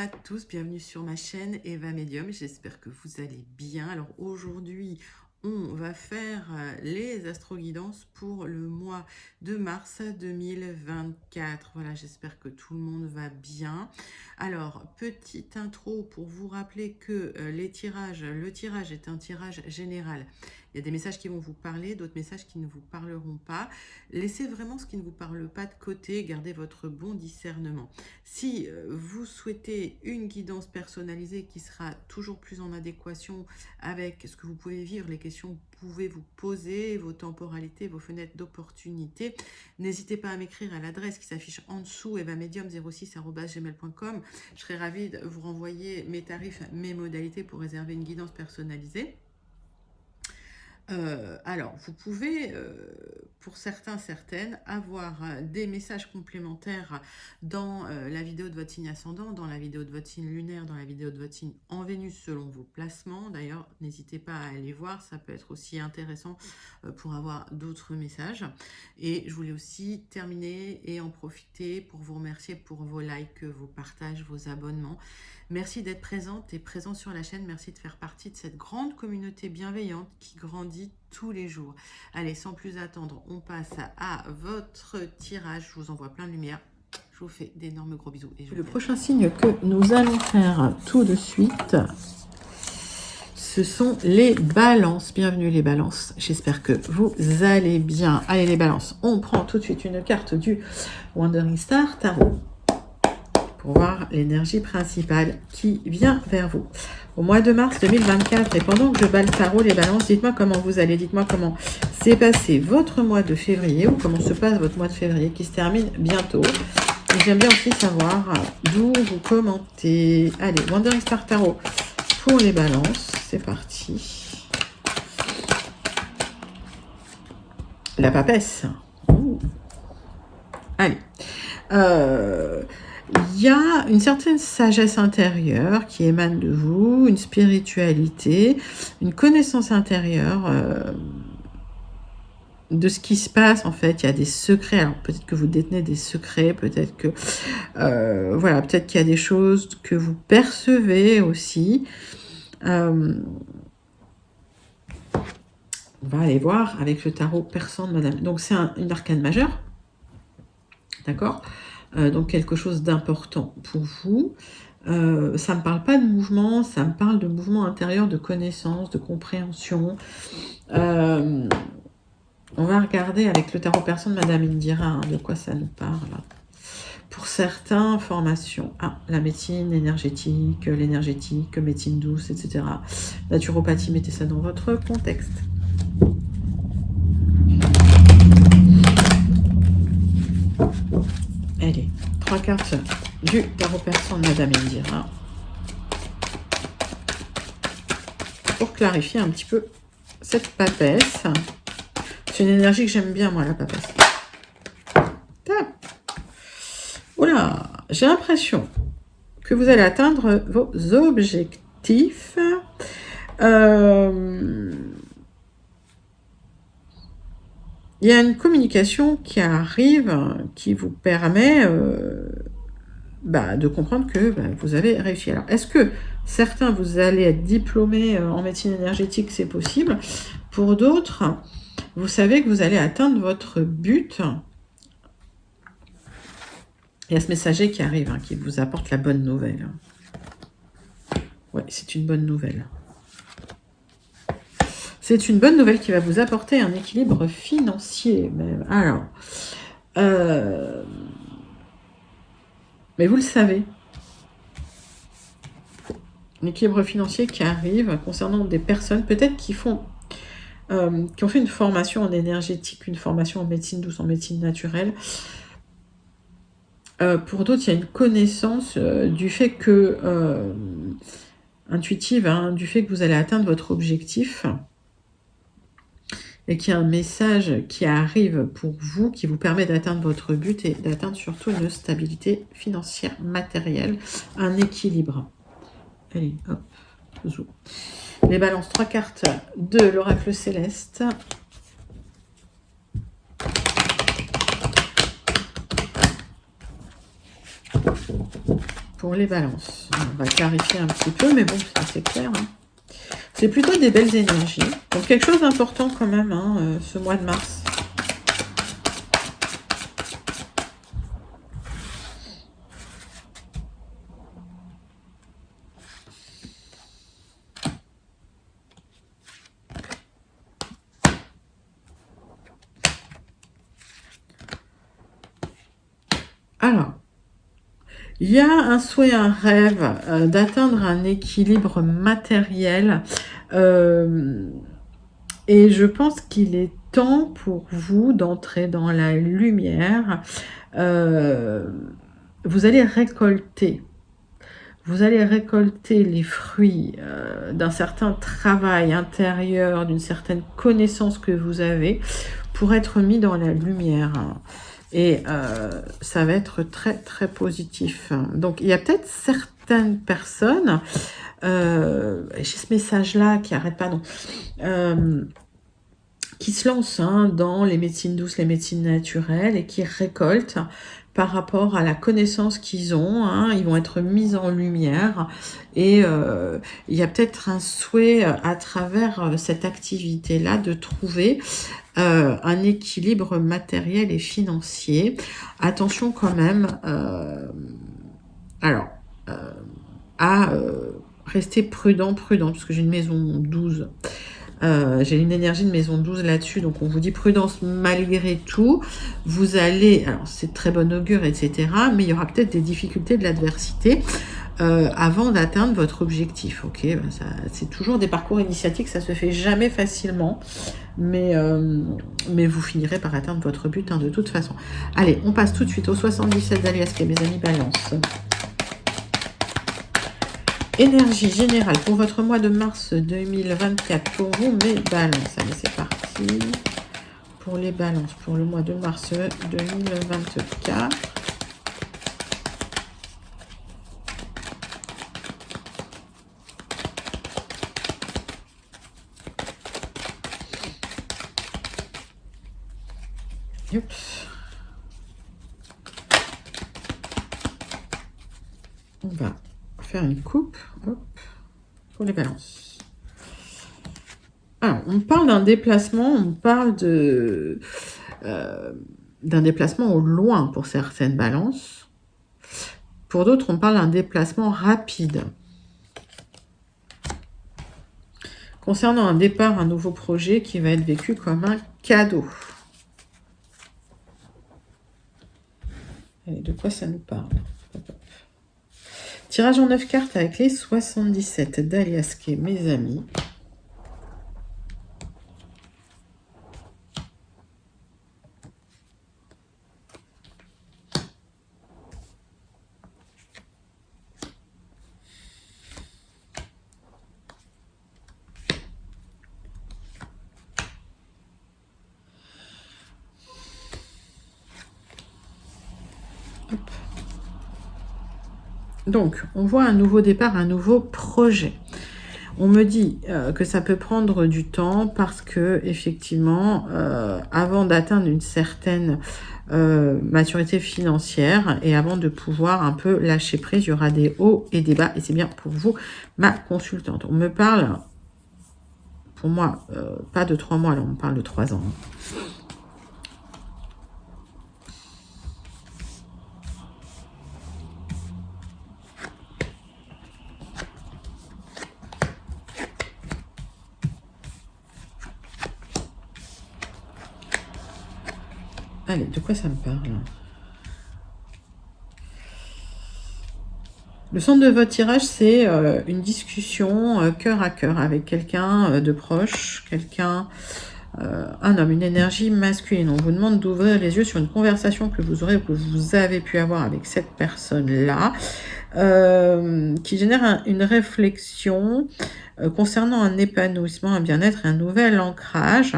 à tous, bienvenue sur ma chaîne Eva Medium, j'espère que vous allez bien. Alors aujourd'hui, on va faire les astro-guidances pour le mois de mars 2024. Voilà, j'espère que tout le monde va bien. Alors, petite intro pour vous rappeler que le tirage est un tirage général. Il y a des messages qui vont vous parler, d'autres messages qui ne vous parleront pas. Laissez vraiment ce qui ne vous parle pas de côté, gardez votre bon discernement. Si vous souhaitez une guidance personnalisée qui sera toujours plus en adéquation avec ce que vous pouvez vivre, les questions que vous pouvez vous poser, vos temporalités, vos fenêtres d'opportunité, n'hésitez pas à m'écrire à l'adresse qui s'affiche en dessous, evamedium06@gmail.com. Je serai ravie de vous renvoyer mes tarifs, mes modalités pour réserver une guidance personnalisée. Alors, vous pouvez, pour certains, certaines, avoir des messages complémentaires dans la vidéo de votre signe ascendant, dans la vidéo de votre signe lunaire, dans la vidéo de votre signe en Vénus selon vos placements. D'ailleurs, n'hésitez pas à aller voir, ça peut être aussi intéressant pour avoir d'autres messages. Et je voulais aussi terminer et en profiter pour vous remercier pour vos likes, vos partages, vos abonnements. Merci d'être présente et présent sur la chaîne. Merci de faire partie de cette grande communauté bienveillante qui grandit tous les jours. Allez, sans plus attendre, on passe à votre tirage. Je vous envoie plein de lumière. Je vous fais d'énormes gros bisous. Et le prochain signe que nous allons faire tout de suite, ce sont les balances. Bienvenue les balances. J'espère que vous allez bien. Allez les balances, on prend tout de suite une carte du Wandering Star Tarot pour voir l'énergie principale qui vient vers vous au mois de mars 2024. Et pendant que je balle le tarot, les balances, dites-moi comment vous allez, dites-moi comment s'est passé votre mois de février ou comment se passe votre mois de février qui se termine bientôt. Et j'aime bien aussi savoir d'où vous commentez. Allez, Wandering Star Tarot pour les balances, c'est parti. La papesse. Ouh. Allez. Il y a une certaine sagesse intérieure qui émane de vous, une spiritualité, une connaissance intérieure de ce qui se passe en fait. Il y a des secrets, alors peut-être que vous détenez des secrets, peut-être que voilà, peut-être qu'il y a des choses que vous percevez aussi. On va aller voir avec le tarot persan de Madame. Donc c'est une arcane majeure, d'accord ? Donc quelque chose d'important pour vous. Ça ne me parle pas de mouvement, ça me parle de mouvement intérieur, de connaissance, de compréhension. On va regarder avec le tarot persan de Madame Indira hein, de quoi ça nous parle. Pour certains, formation. Ah, la médecine énergétique, l'énergétique, médecine douce, etc. Naturopathie, mettez ça dans votre contexte. Allez, 3 cartes du tarot persan de Madame Indira pour clarifier un petit peu cette papesse. C'est une énergie que j'aime bien, moi, la papesse. Oula, j'ai l'impression que vous allez atteindre vos objectifs. Il y a une communication qui arrive, qui vous permet de comprendre que vous avez réussi. Alors, est-ce que certains, vous allez être diplômés en médecine énergétique, c'est possible. Pour d'autres, vous savez que vous allez atteindre votre but. Il y a ce messager qui arrive, hein, qui vous apporte la bonne nouvelle. Ouais, c'est une bonne nouvelle. C'est une bonne nouvelle qui va vous apporter un équilibre financier même. Alors, mais vous le savez, un équilibre financier qui arrive concernant des personnes peut-être qui ont fait une formation en énergétique, une formation en médecine douce, en médecine naturelle. Pour d'autres, il y a une connaissance du fait que intuitive, hein, du fait que vous allez atteindre votre objectif. Et qu'il y a un message qui arrive pour vous, qui vous permet d'atteindre votre but et d'atteindre surtout une stabilité financière, matérielle, un équilibre. Allez, hop, zoom. Les balances, 3 cartes de l'oracle céleste. pour les balances. On va clarifier un petit peu, mais bon, c'est assez clair. Hein. C'est plutôt des belles énergies. Donc quelque chose d'important quand même, hein, ce mois de mars. Alors, il y a un souhait, un rêve d'atteindre un équilibre matériel. Et je pense qu'il est temps pour vous d'entrer dans la lumière. Vous allez récolter. Vous allez récolter les fruits d'un certain travail intérieur, d'une certaine connaissance que vous avez pour être mis dans la lumière. Et ça va être très, très positif. Donc, il y a peut-être certaines personnes, j'ai ce message-là qui n'arrête pas, non, qui se lancent dans les médecines douces, les médecines naturelles et qui récoltent par rapport à la connaissance qu'ils ont. Ils vont être mis en lumière et il y a peut-être un souhait à travers cette activité-là de trouver un équilibre matériel et financier. Attention quand même à rester prudent, parce que j'ai une maison 12. J'ai une énergie de maison 12 là-dessus, donc on vous dit prudence malgré tout. Vous allez, alors c'est très bon augure, etc., mais il y aura peut-être des difficultés, de l'adversité avant d'atteindre votre objectif. Ok, c'est toujours des parcours initiatiques, ça se fait jamais facilement, mais vous finirez par atteindre votre but de toute façon. Allez, on passe tout de suite au 77 d'Aliasque, mes amis Balance. Énergie générale pour votre mois de mars 2024 pour vous, mes balances. Allez, c'est parti. Pour les balances, pour le mois de mars 2024. Oups. On va faire une coupe pour les balances. Alors, on parle d'un déplacement, on parle d'un déplacement au loin pour certaines balances. Pour d'autres, on parle d'un déplacement rapide. Concernant un départ, un nouveau projet qui va être vécu comme un cadeau. Allez, de quoi ça nous parle? Tirage en 9 cartes avec les 77 d'Aliasque, mes amis. Hop. Donc, on voit un nouveau départ, un nouveau projet. On me dit que ça peut prendre du temps parce que, effectivement, avant d'atteindre une certaine maturité financière et avant de pouvoir un peu lâcher prise, il y aura des hauts et des bas. Et c'est bien pour vous, ma consultante. On me parle, pour moi, pas de 3 mois, là, on me parle de 3 ans. Allez, de quoi ça me parle? Le centre de votre tirage, c'est une discussion cœur à cœur avec quelqu'un de proche, un homme, une énergie masculine. On vous demande d'ouvrir les yeux sur une conversation que vous aurez ou que vous avez pu avoir avec cette personne-là, qui génère une réflexion concernant un épanouissement, un bien-être et un nouvel ancrage.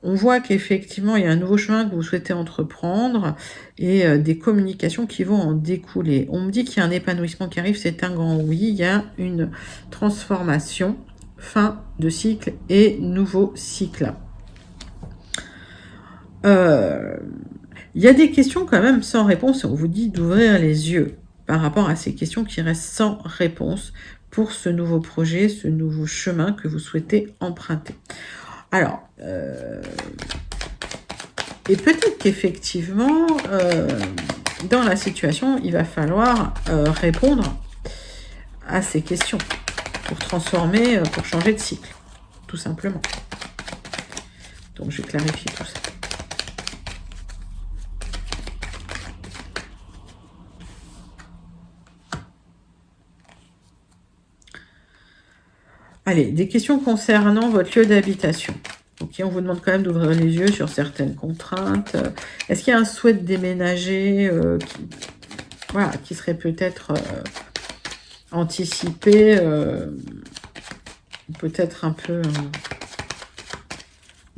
On voit qu'effectivement, il y a un nouveau chemin que vous souhaitez entreprendre et des communications qui vont en découler. On me dit qu'il y a un épanouissement qui arrive, c'est un grand oui. Il y a une transformation, fin de cycle et nouveau cycle. Il y a des questions quand même sans réponse. On vous dit d'ouvrir les yeux. par rapport à ces questions qui restent sans réponse pour ce nouveau projet, ce nouveau chemin que vous souhaitez emprunter. Alors, et peut-être qu'effectivement, dans la situation, il va falloir répondre à ces questions pour transformer, pour changer de cycle, tout simplement. Donc, je vais clarifier tout ça. Allez, des questions concernant votre lieu d'habitation. Ok, on vous demande quand même d'ouvrir les yeux sur certaines contraintes. Est-ce qu'il y a un souhait de déménager voilà, qui serait peut-être anticipé, peut-être un peu...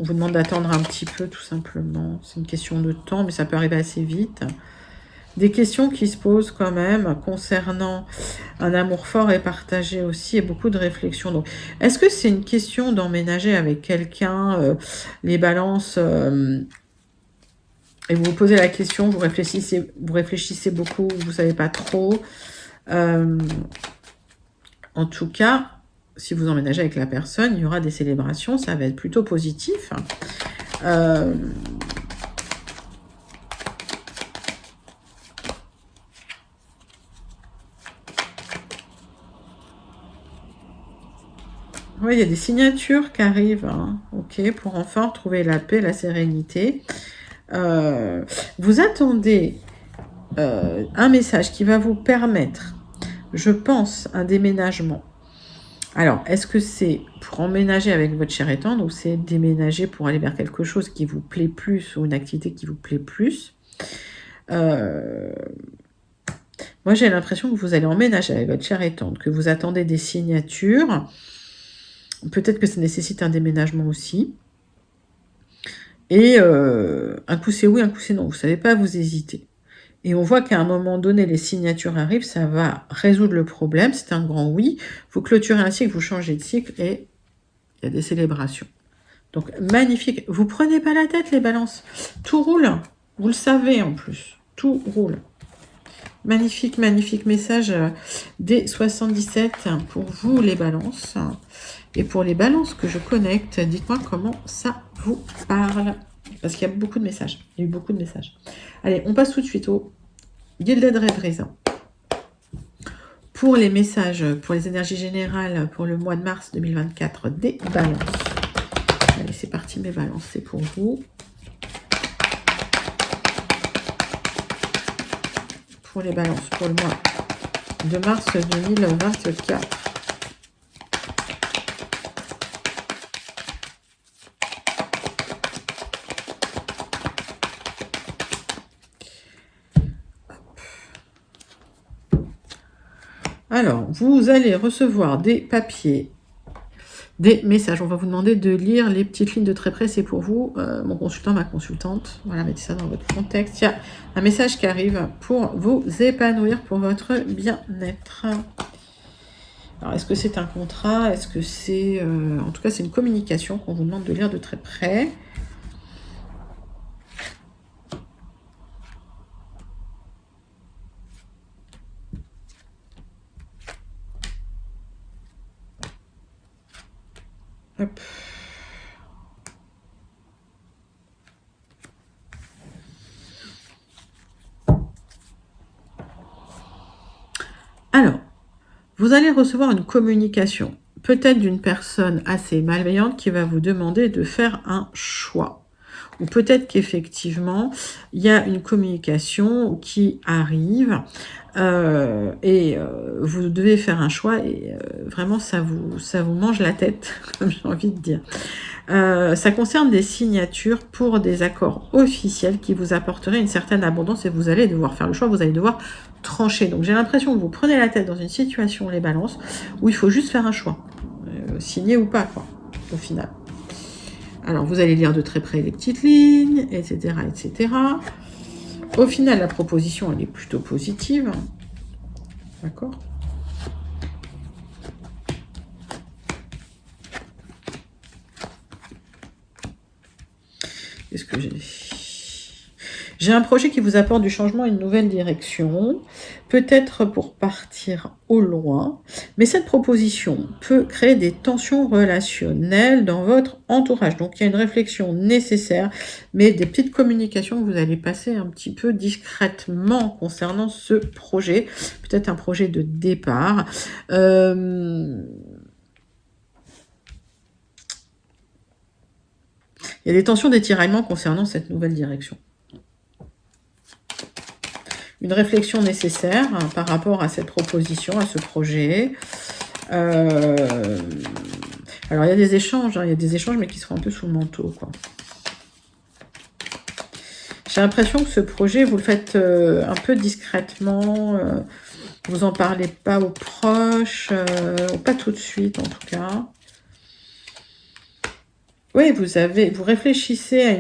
on vous demande d'attendre un petit peu, tout simplement. C'est une question de temps, mais ça peut arriver assez vite. Des questions qui se posent quand même concernant un amour fort et partagé aussi, et beaucoup de réflexions. Donc, est-ce que c'est une question d'emménager avec quelqu'un, les balances, et vous vous posez la question, vous réfléchissez beaucoup, vous ne savez pas trop. En tout cas, si vous emménagez avec la personne, il y aura des célébrations, ça va être plutôt positif. Oui, il y a des signatures qui arrivent, hein, ok, pour enfin retrouver la paix, la sérénité. Vous attendez un message qui va vous permettre, je pense, un déménagement. Alors, est-ce que c'est pour emménager avec votre cher et tendre ou c'est déménager pour aller vers quelque chose qui vous plaît plus ou une activité qui vous plaît plus? Moi, j'ai l'impression que vous allez emménager avec votre cher et tendre, que vous attendez des signatures. Peut-être que ça nécessite un déménagement aussi. Et un coup c'est oui, un coup c'est non. Vous ne savez pas, vous hésitez. Et on voit qu'à un moment donné, les signatures arrivent, ça va résoudre le problème. C'est un grand oui. Vous clôturez un cycle, vous changez de cycle et il y a des célébrations. Donc, magnifique. Vous prenez pas la tête, les balances. Tout roule. Vous le savez en plus. Tout roule. Magnifique, magnifique message des 77 pour vous, les balances. Et pour les balances que je connecte, dites-moi comment ça vous parle. Parce qu'il y a beaucoup de messages. Il y a eu beaucoup de messages. Allez, on passe tout de suite au Gilded Red Raisin. Pour les messages, pour les énergies générales pour le mois de mars 2024 des balances. Allez, c'est parti, mes balances, c'est pour vous. Pour les balances, pour le mois de mars 2024. Alors, vous allez recevoir des papiers, des messages. On va vous demander de lire les petites lignes de très près. C'est pour vous, mon consultant, ma consultante. Voilà, mettez ça dans votre contexte. Il y a un message qui arrive pour vous épanouir, pour votre bien-être. Alors, est-ce que c'est un contrat? Est-ce que c'est... en tout cas, c'est une communication qu'on vous demande de lire de très près. Hop. Alors, vous allez recevoir une communication, peut-être d'une personne assez malveillante qui va vous demander de faire un choix. Ou peut-être qu'effectivement, il y a une communication qui arrive et vous devez faire un choix et vraiment, ça vous mange la tête, comme j'ai envie de dire. Ça concerne des signatures pour des accords officiels qui vous apporteraient une certaine abondance et vous allez devoir faire le choix, vous allez devoir trancher. Donc j'ai l'impression que vous prenez la tête dans une situation, les balances, où il faut juste faire un choix. Signer ou pas, quoi, au final. Alors, vous allez lire de très près les petites lignes, etc., etc. Au final, la proposition, elle est plutôt positive. D'accord ? Qu'est-ce que j'ai ? J'ai un projet qui vous apporte du changement et une nouvelle direction, peut-être pour partir au loin, mais cette proposition peut créer des tensions relationnelles dans votre entourage. Donc il y a une réflexion nécessaire, mais des petites communications que vous allez passer un petit peu discrètement concernant ce projet, peut-être un projet de départ. Il y a des tensions d'étiraillement concernant cette nouvelle direction. Une réflexion nécessaire par rapport à cette proposition, à ce projet. Alors, il y a des échanges, hein, il y a des échanges, mais qui seront un peu sous le manteau, quoi. J'ai l'impression que ce projet, vous le faites un peu discrètement. Vous n'en parlez pas aux proches, pas tout de suite, en tout cas. Oui, vous réfléchissez à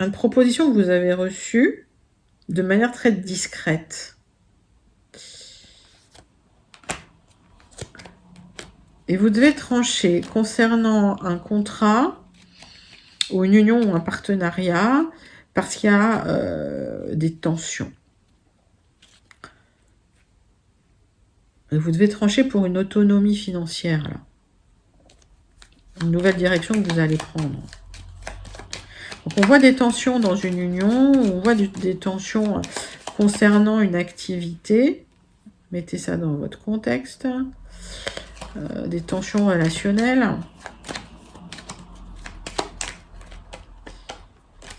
une proposition que vous avez reçue de manière très discrète. Et vous devez trancher concernant un contrat ou une union ou un partenariat parce qu'il y a des tensions. Et vous devez trancher pour une autonomie financière, là. Une nouvelle direction que vous allez prendre. Donc on voit des tensions dans une union, on voit des tensions concernant une activité. Mettez ça dans votre contexte. Des tensions relationnelles.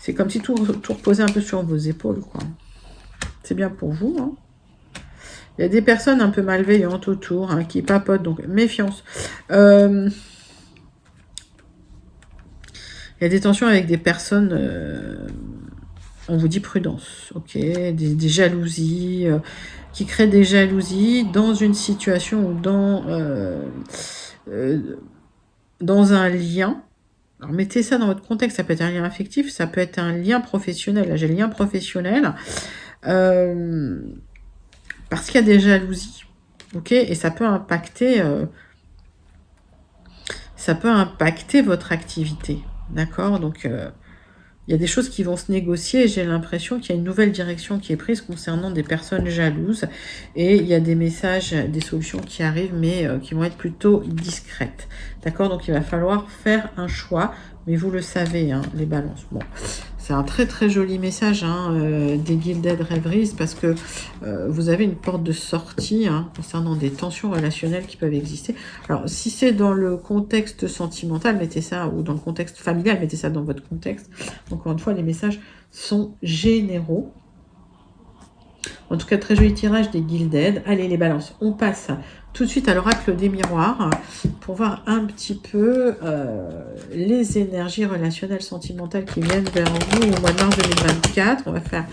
C'est comme si tout reposait un peu sur vos épaules, quoi. C'est bien pour vous, hein. Il y a des personnes un peu malveillantes autour, hein, qui papotent, donc méfiance. Il y a des tensions avec des personnes, on vous dit prudence, ok, des jalousies, qui créent des jalousies dans une situation ou dans un lien. Alors mettez ça dans votre contexte, ça peut être un lien affectif, ça peut être un lien professionnel. Là j'ai le lien professionnel, parce qu'il y a des jalousies, ok, et ça peut impacter votre activité. D'accord, donc il y a des choses qui vont se négocier et j'ai l'impression qu'il y a une nouvelle direction qui est prise concernant des personnes jalouses et il y a des messages, des solutions qui arrivent mais qui vont être plutôt discrètes. D'accord, donc il va falloir faire un choix, mais vous le savez, hein, les balances. Bon, c'est un très très joli message, hein, des Gilded Rêveries, parce que vous avez une porte de sortie, hein, concernant des tensions relationnelles qui peuvent exister. Alors, si c'est dans le contexte sentimental, mettez ça, ou dans le contexte familial, mettez ça dans votre contexte. Encore une fois, les messages sont généraux. En tout cas, très joli tirage des Gilded. Allez, les balances, on passe tout de suite à l'oracle des miroirs pour voir un petit peu les énergies relationnelles sentimentales qui viennent vers vous au mois de mars 2024. On va faire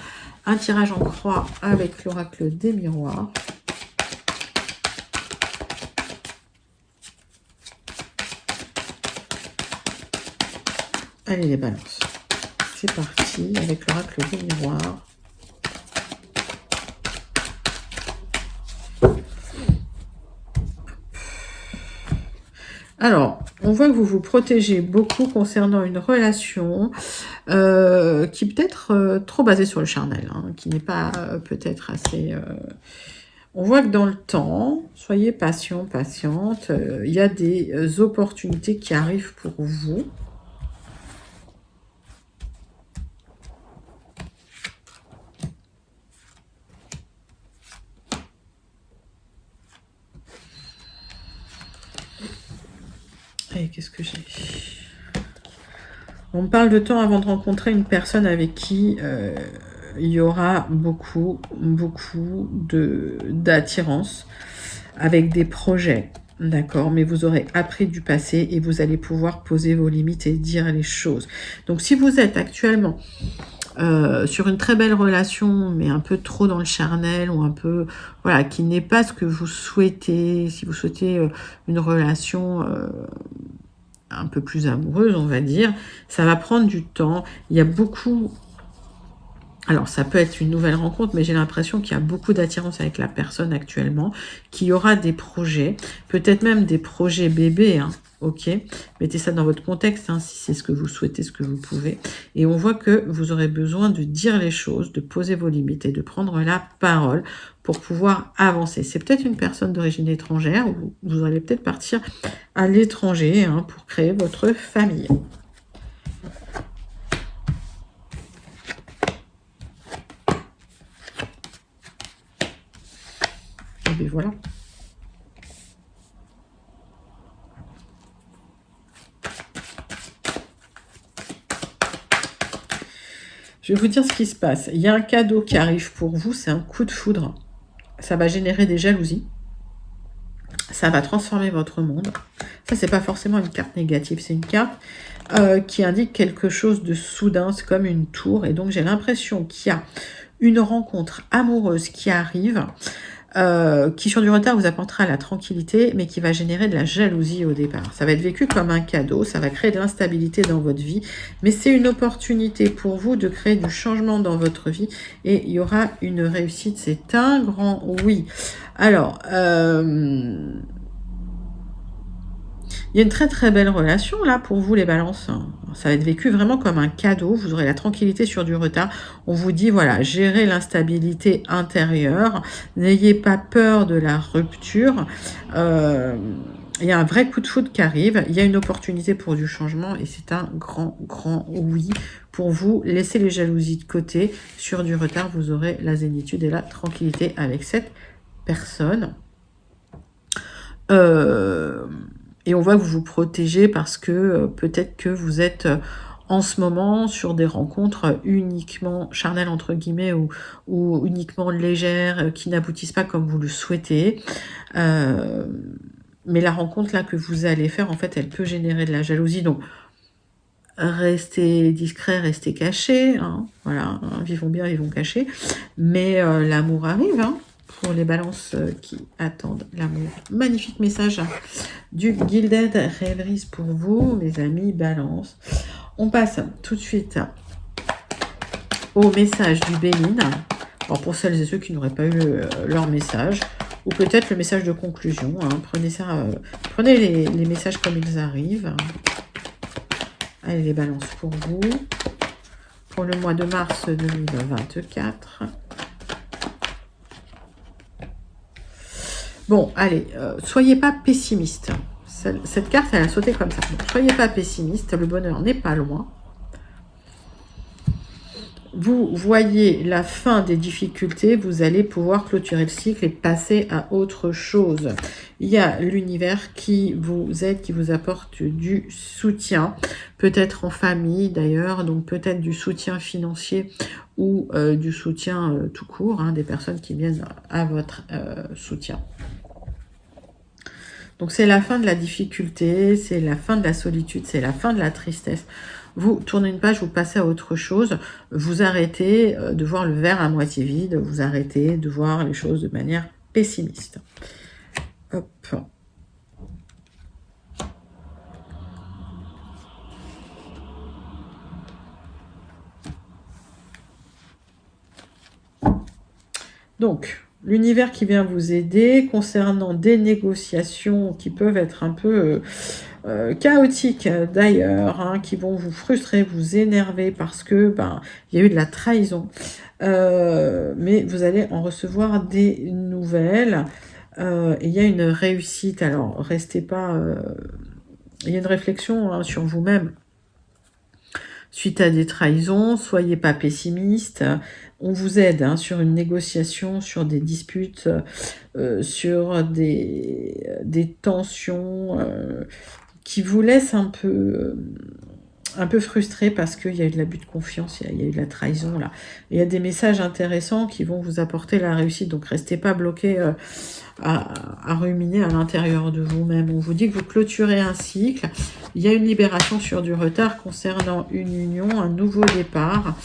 un tirage en croix avec l'oracle des miroirs. Allez, les balances, c'est parti avec l'oracle des miroirs. Alors, on voit que vous vous protégez beaucoup concernant une relation qui peut être trop basée sur le charnel, hein, qui n'est pas peut-être assez... On voit que dans le temps, soyez patient, patiente, il y a des opportunités qui arrivent pour vous. Et qu'est-ce que j'ai? On parle de temps avant de rencontrer une personne avec qui il y aura beaucoup d'attirance, avec des projets, d'accord, mais vous aurez appris du passé et vous allez pouvoir poser vos limites et dire les choses. Donc si vous êtes actuellement sur une très belle relation, mais un peu trop dans le charnel, ou un peu, voilà, qui n'est pas ce que vous souhaitez, si vous souhaitez une relation un peu plus amoureuse, on va dire, ça va prendre du temps. Il y a beaucoup Alors, ça peut être une nouvelle rencontre, mais j'ai l'impression qu'il y a beaucoup d'attirance avec la personne actuellement, qu'il y aura des projets, peut-être même des projets bébés, hein, ok? Mettez ça dans votre contexte, hein, si c'est ce que vous souhaitez, ce que vous pouvez. Et on voit que vous aurez besoin de dire les choses, de poser vos limites et de prendre la parole pour pouvoir avancer. C'est peut-être une personne d'origine étrangère, ou vous allez peut-être partir à l'étranger, hein, pour créer votre famille. Et bien voilà. Je vais vous dire ce qui se passe. Il y a un cadeau qui arrive pour vous, c'est un coup de foudre. Ça va générer des jalousies. Ça va transformer votre monde. Ça, c'est pas forcément une carte négative, c'est une carte qui indique quelque chose de soudain, c'est comme une tour. Et donc, j'ai l'impression qu'il y a une rencontre amoureuse qui arrive, qui sur du retard vous apportera la tranquillité, mais qui va générer de la jalousie au départ. Ça va être vécu comme un cadeau, ça va créer de l'instabilité dans votre vie, mais c'est une opportunité pour vous de créer du changement dans votre vie, et il y aura une réussite, c'est un grand oui. Alors, il y a une très très belle relation là pour vous les balances. Ça va être vécu vraiment comme un cadeau. Vous aurez la tranquillité sur du retard. On vous dit voilà, gérez l'instabilité intérieure. N'ayez pas peur de la rupture. Il y a un vrai coup de foudre qui arrive. Il y a une opportunité pour du changement et c'est un grand oui pour vous. Laissez les jalousies de côté. Sur du retard, vous aurez la zénitude et la tranquillité avec cette personne. Et on voit que vous vous protégez parce que peut-être que vous êtes en ce moment sur des rencontres uniquement charnelles, entre guillemets, ou uniquement légères, qui n'aboutissent pas comme vous le souhaitez. Mais la rencontre là que vous allez faire, en fait, elle peut générer de la jalousie. Donc, restez discret, restez caché. Hein, voilà, hein, vivons bien, vivons cachés. Mais l'amour arrive, hein, pour les balances qui attendent l'amour. Magnifique message du Gilded Rêveries pour vous, mes amis balance. On passe tout de suite au message du Bénin. Bon, pour celles et ceux qui n'auraient pas eu leur message, ou peut-être le message de conclusion. Hein. Prenez ça, prenez les messages comme ils arrivent. Allez, les balances pour vous. Pour le mois de mars 2024. Bon, allez, soyez pas pessimiste. Cette carte, elle a sauté comme ça. Donc, soyez pas pessimiste, le bonheur n'est pas loin. Vous voyez la fin des difficultés, vous allez pouvoir clôturer le cycle et passer à autre chose. Il y a l'univers qui vous aide, qui vous apporte du soutien, peut-être en famille d'ailleurs, donc peut-être du soutien financier ou du soutien tout court, hein, des personnes qui viennent à votre soutien. Donc c'est la fin de la difficulté, c'est la fin de la solitude, c'est la fin de la tristesse. Vous tournez une page, vous passez à autre chose, vous arrêtez de voir le verre à moitié vide, vous arrêtez de voir les choses de manière pessimiste. Hop. Donc, l'univers qui vient vous aider concernant des négociations qui peuvent être un peu chaotiques d'ailleurs, hein, qui vont vous frustrer, vous énerver parce que il y a eu de la trahison. Mais vous allez en recevoir des nouvelles. Il y a une réussite. Alors, restez pas... il y a une réflexion hein, sur vous-même. Suite à des trahisons, soyez pas pessimiste. On vous aide hein, sur une négociation, sur des disputes, sur des tensions qui vous laissent un peu frustré parce qu'il y a eu de l'abus de confiance, il y a eu de la trahison là. Il y a des messages intéressants qui vont vous apporter la réussite, donc restez pas bloqué à ruminer à l'intérieur de vous-même. On vous dit que vous clôturez un cycle, il y a une libération sur du retard concernant une union, un nouveau départ.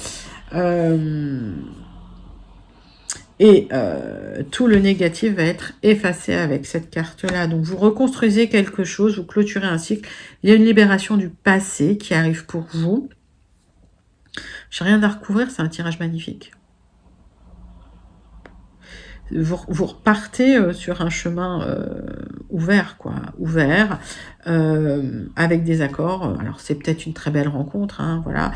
Et tout le négatif va être effacé avec cette carte-là. Donc, vous reconstruisez quelque chose, vous clôturez un cycle. Il y a une libération du passé qui arrive pour vous. J'ai rien à recouvrir, c'est un tirage magnifique. Vous repartez, sur un chemin, ouvert quoi, ouvert, avec des accords, alors c'est peut-être une très belle rencontre, hein, voilà,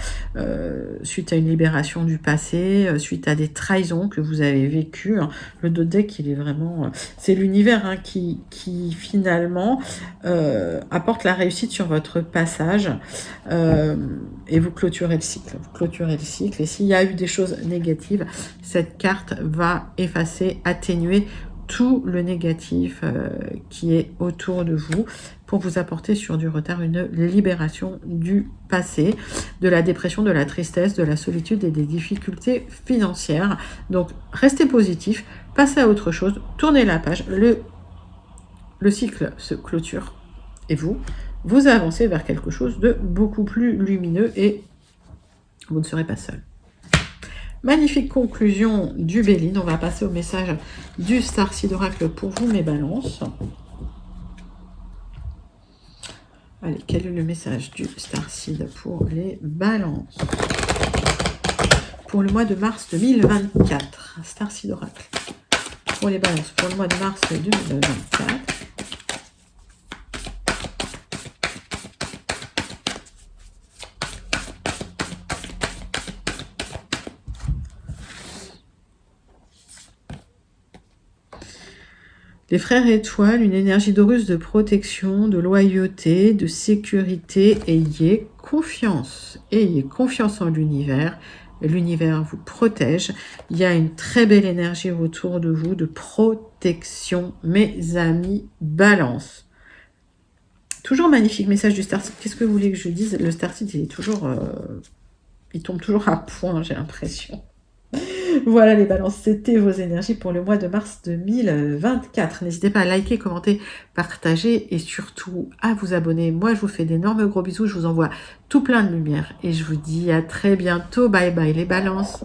suite à une libération du passé, suite à des trahisons que vous avez vécues, hein. Le dos de deck, il est vraiment, c'est l'univers, hein, qui finalement, apporte la réussite sur votre passage, et vous clôturez le cycle. Vous clôturez le cycle et s'il y a eu des choses négatives, cette carte va effacer, atténuer tout le négatif qui est autour de vous pour vous apporter sur du retard une libération du passé, de la dépression, de la tristesse, de la solitude et des difficultés financières. Donc, restez positif, passez à autre chose, tournez la page, le cycle se clôture et vous avancez vers quelque chose de beaucoup plus lumineux et vous ne serez pas seul. Magnifique conclusion du Béline. On va passer au message du Starseed Oracle pour vous, mes balances. Allez, quel est le message du Starseed pour les balances pour le mois de mars 2024? Starseed Oracle pour les balances pour le mois de mars 2024. Les frères étoiles, une énergie d'Horus de protection, de loyauté, de sécurité. Ayez confiance en l'univers. L'univers vous protège. Il y a une très belle énergie autour de vous de protection, mes amis balance. Toujours magnifique message du Starseed. Qu'est-ce que vous voulez que je dise? Le Starseed, il est toujours, il tombe toujours à point, j'ai l'impression. Voilà les balances, c'était vos énergies pour le mois de mars 2024. N'hésitez pas à liker, commenter, partager et surtout à vous abonner. Moi, je vous fais d'énormes gros bisous. Je vous envoie tout plein de lumière et je vous dis à très bientôt. Bye bye les balances.